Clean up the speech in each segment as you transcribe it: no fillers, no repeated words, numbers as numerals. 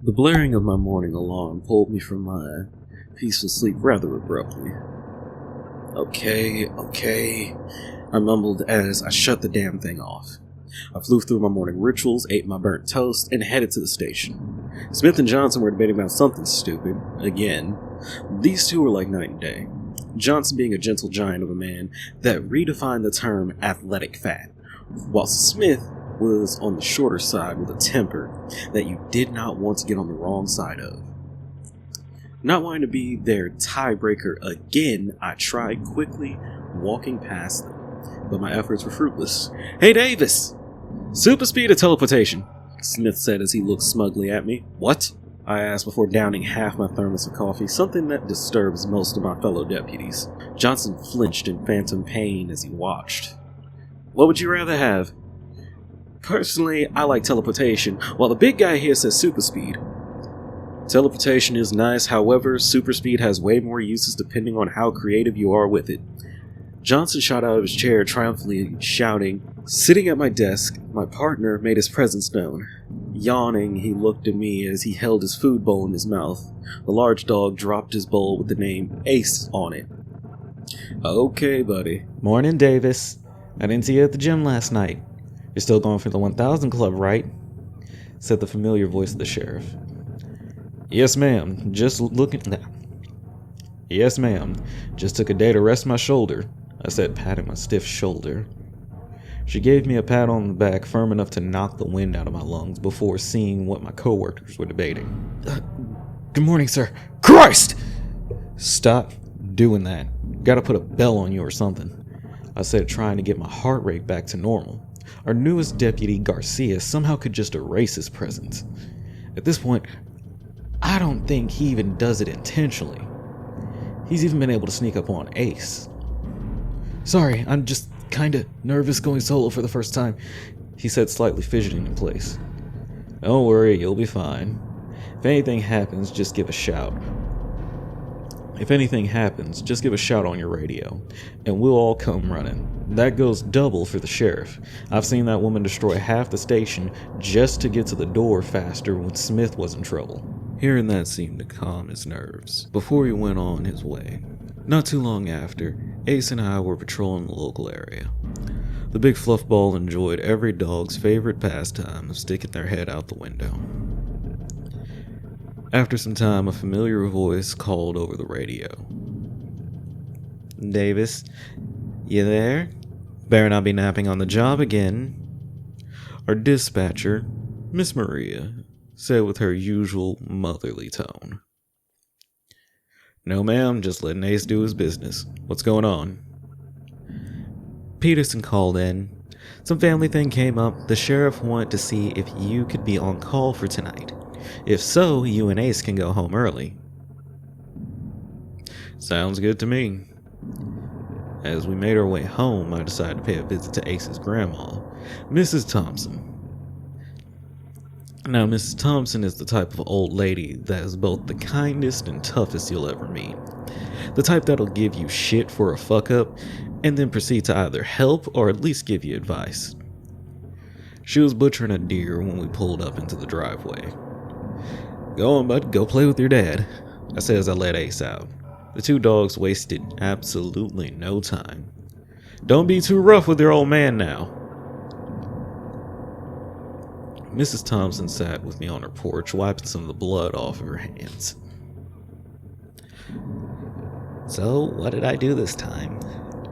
The blaring of my morning alarm pulled me from my peaceful sleep rather abruptly. Okay, I mumbled as I shut the damn thing off. I flew through my morning rituals, ate my burnt toast, and headed to the station. Smith and Johnson were debating about something stupid, again. These two were like night and day. Johnson being a gentle giant of a man that redefined the term athletic fat, whilst Smith was on the shorter side with a temper that you did not want to get on the wrong side of. Not wanting to be their tiebreaker again, I tried quickly walking past them, but my efforts were fruitless. "Hey Davis! Super speed or teleportation?" Smith said as he looked smugly at me. "What?" I asked before downing half my thermos of coffee, something that disturbs most of my fellow deputies. Johnson flinched in phantom pain as he watched. "What would you rather have?" "Personally, I like teleportation, while the big guy here says super speed." "Teleportation is nice, however, super speed has way more uses depending on how creative you are with it." Johnson shot out of his chair triumphantly, shouting. Sitting at my desk, my partner made his presence known. Yawning, he looked at me as he held his food bowl in his mouth. The large dog dropped his bowl with the name Ace on it. "Okay, buddy." "Morning, Davis. I didn't see you at the gym last night. You're still going for the 1000 Club, right?" said the familiar voice of the sheriff. Yes, ma'am. Just took a day to rest my shoulder," I said, patting my stiff shoulder. She gave me a pat on the back firm enough to knock the wind out of my lungs before seeing what my coworkers were debating. Good morning, sir." "Christ!" "Stop doing that. Gotta put a bell on you or something," I said, trying to get my heart rate back to normal. Our newest deputy, Garcia, somehow could just erase his presence. At this point, I don't think he even does it intentionally. He's even been able to sneak up on Ace. "Sorry, I'm just kinda nervous going solo for the first time," he said, slightly fidgeting in place. "Don't worry, you'll be fine. If anything happens, just give a shout on your radio, and we'll all come running. That goes double for the sheriff. I've seen that woman destroy half the station just to get to the door faster when Smith was in trouble." Hearing that seemed to calm his nerves before he went on his way. Not too long after, Ace and I were patrolling the local area. The big fluff ball enjoyed every dog's favorite pastime of sticking their head out the window. After some time, a familiar voice called over the radio. "Davis, you there? Better not be napping on the job again." Our dispatcher, Miss Maria, said with her usual motherly tone. "No, ma'am, just letting Ace do his business. What's going on?" "Peterson called in. Some family thing came up. The sheriff wanted to see if you could be on call for tonight. If so, you and Ace can go home early." "Sounds good to me." As we made our way home, I decided to pay a visit to Ace's grandma, Mrs. Thompson. Now, Mrs. Thompson is the type of old lady that is both the kindest and toughest you'll ever meet. The type that'll give you shit for a fuck up, and then proceed to either help or at least give you advice. She was butchering a deer when we pulled up into the driveway. "Go on, bud, go play with your dad," I said as I let Ace out. The two dogs wasted absolutely no time. "Don't be too rough with your old man now." Mrs. Thompson sat with me on her porch, wiping some of the blood off of her hands. "So, what did I do this time?"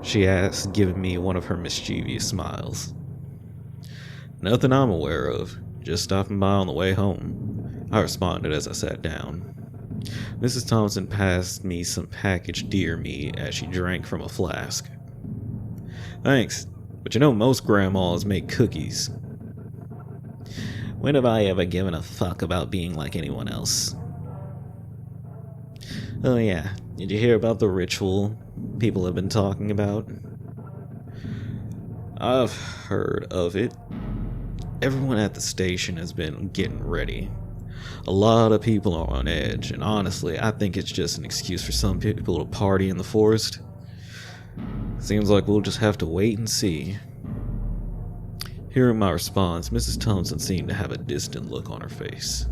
she asked, giving me one of her mischievous smiles. "Nothing I'm aware of. Just stopping by on the way home," I responded as I sat down. Mrs. Thompson passed me some packaged deer meat as she drank from a flask. "Thanks, but you know most grandmas make cookies." "When have I ever given a fuck about being like anyone else?" "Oh yeah, did you hear about the ritual people have been talking about?" "I've heard of it. Everyone at the station has been getting ready. A lot of people are on edge, and honestly, I think it's just an excuse for some people to party in the forest. Seems like we'll just have to wait and see." Hearing my response, Mrs. Thompson seemed to have a distant look on her face.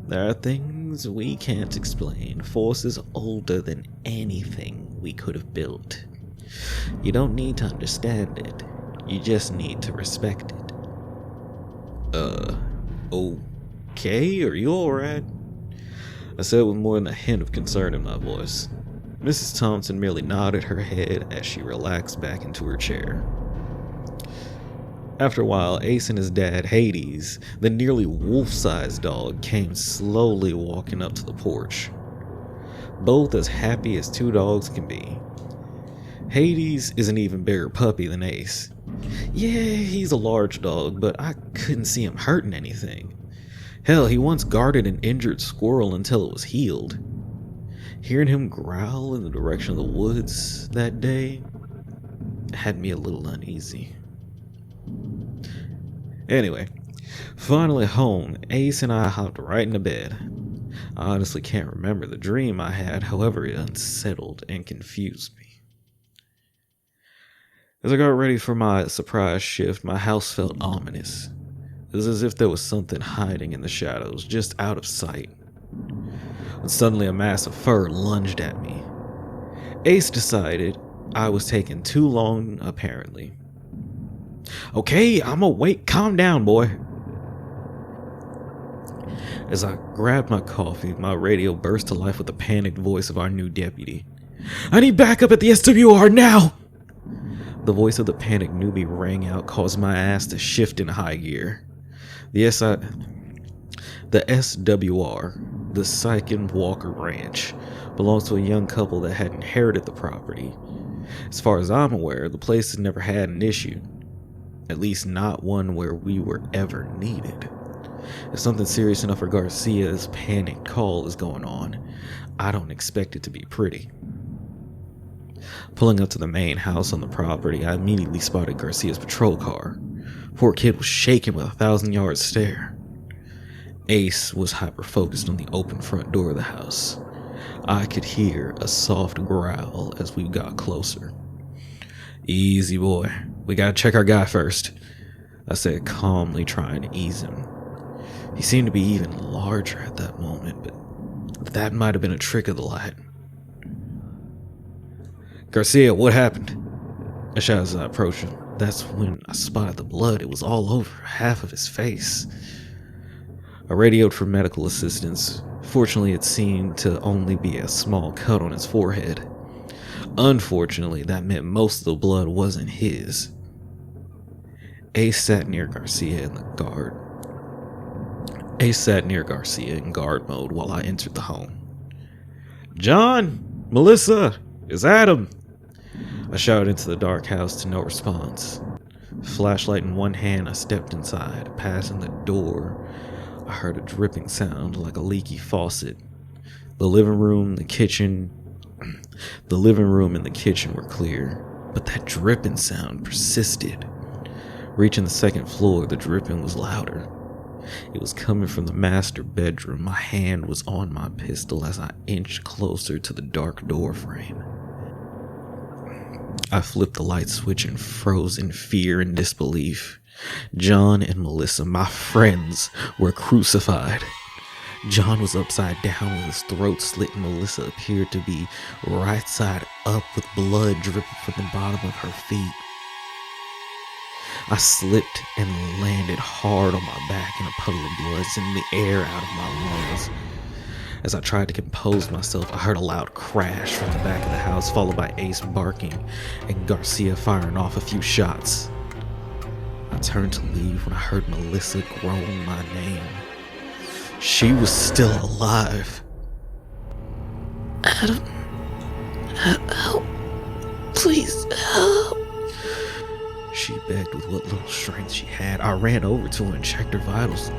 There are things we can't explain, forces older than anything we could have built. You don't need to understand it, you just need to respect it. Okay, are you alright? I said with more than a hint of concern in my voice. Mrs. Thompson merely nodded her head as she relaxed back into her chair. After a while, Ace and his dad, Hades, the nearly wolf-sized dog, came slowly walking up to the porch. Both as happy as two dogs can be. Hades is an even bigger puppy than Ace. Yeah, he's a large dog, but I couldn't see him hurting anything. Hell, he once guarded an injured squirrel until it was healed. Hearing him growl in the direction of the woods that day had me a little uneasy. Anyway, finally home, Ace and I hopped right into bed. I honestly can't remember the dream I had, however it unsettled and confused me. As I got ready for my surprise shift, my house felt ominous. It was as if there was something hiding in the shadows, just out of sight. When suddenly a mass of fur lunged at me. Ace decided I was taking too long, apparently. Okay, I'm awake. Calm down, boy. As I grabbed my coffee, my radio burst to life with the panicked voice of our new deputy. I need backup at the SWR now! The voice of the panicked newbie rang out, causing my ass to shift in high gear. The SWR, the Sykin Walker Ranch, belongs to a young couple that had inherited the property. As far as I'm aware, the place has never had an issue. At least not one where we were ever needed. If something serious enough for Garcia's panicked call is going on, I don't expect it to be pretty. Pulling up to the main house on the property, I immediately spotted Garcia's patrol car. Poor kid was shaking with a 1,000-yard stare. Ace was hyper-focused on the open front door of the house. I could hear a soft growl as we got closer. Easy, boy. We gotta check our guy first, I said calmly, trying to ease him. He seemed to be even larger at that moment, but that might have been a trick of the light. Garcia, what happened? I shouted as I approached him. That's when I spotted the blood. It was all over half of his face. I radioed for medical assistance. Fortunately, it seemed to only be a small cut on his forehead. Unfortunately, that meant most of the blood wasn't his. Ace sat near Garcia in guard mode while I entered the home. John! Melissa! It's Adam! I shouted into the dark house to no response. Flashlight in one hand, I stepped inside. Passing the door, I heard a dripping sound like a leaky faucet. The living room and the kitchen were clear, but that dripping sound persisted. Reaching the second floor, the dripping was louder. It was coming from the master bedroom. My hand was on my pistol as I inched closer to the dark door frame. I flipped the light switch and froze in fear and disbelief. John and Melissa, my friends, were crucified. John was upside down with his throat slit, and Melissa appeared to be right side up with blood dripping from the bottom of her feet. I slipped and landed hard on my back in a puddle of blood, sending the air out of my lungs. As I tried to compose myself, I heard a loud crash from the back of the house, followed by Ace barking and Garcia firing off a few shots. I turned to leave when I heard Melissa groan my name. She was still alive. Adam, help. Please help. She begged with what little strength she had. I ran over to her and checked her vitals.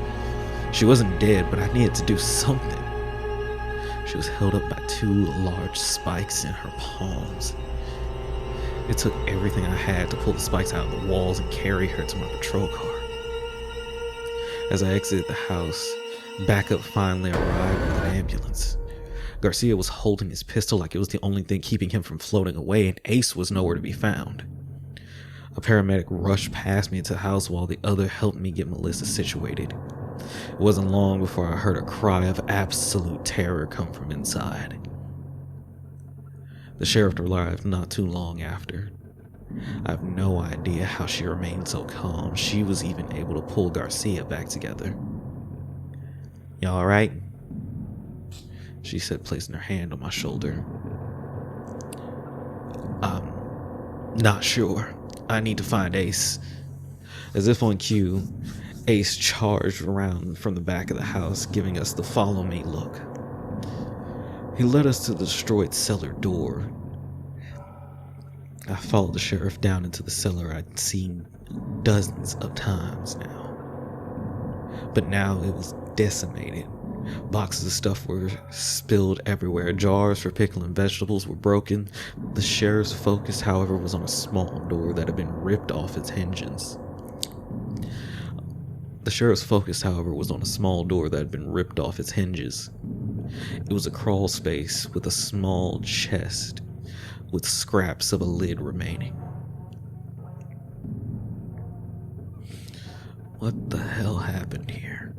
She wasn't dead, but I needed to do something. She was held up by two large spikes in her palms. It took everything I had to pull the spikes out of the walls and carry her to my patrol car. As I exited the house, backup finally arrived with an ambulance. Garcia was holding his pistol like it was the only thing keeping him from floating away, and Ace was nowhere to be found. A paramedic rushed past me into the house while the other helped me get Melissa situated. It wasn't long before I heard a cry of absolute terror come from inside. The sheriff arrived not too long after. I have no idea how she remained so calm. She was even able to pull Garcia back together. "You all right?" she said, placing her hand on my shoulder. "I'm not sure. I need to find Ace." As if on cue, Ace charged around from the back of the house, giving us the follow me look. He led us to the destroyed cellar door. I followed the sheriff down into the cellar I'd seen dozens of times now. But now it was decimated. Boxes of stuff were spilled everywhere. Jars for pickling vegetables were broken. The sheriff's focus, however, was on a small door that had been ripped off its hinges. It was a crawl space with a small chest with scraps of a lid remaining. What the hell happened here?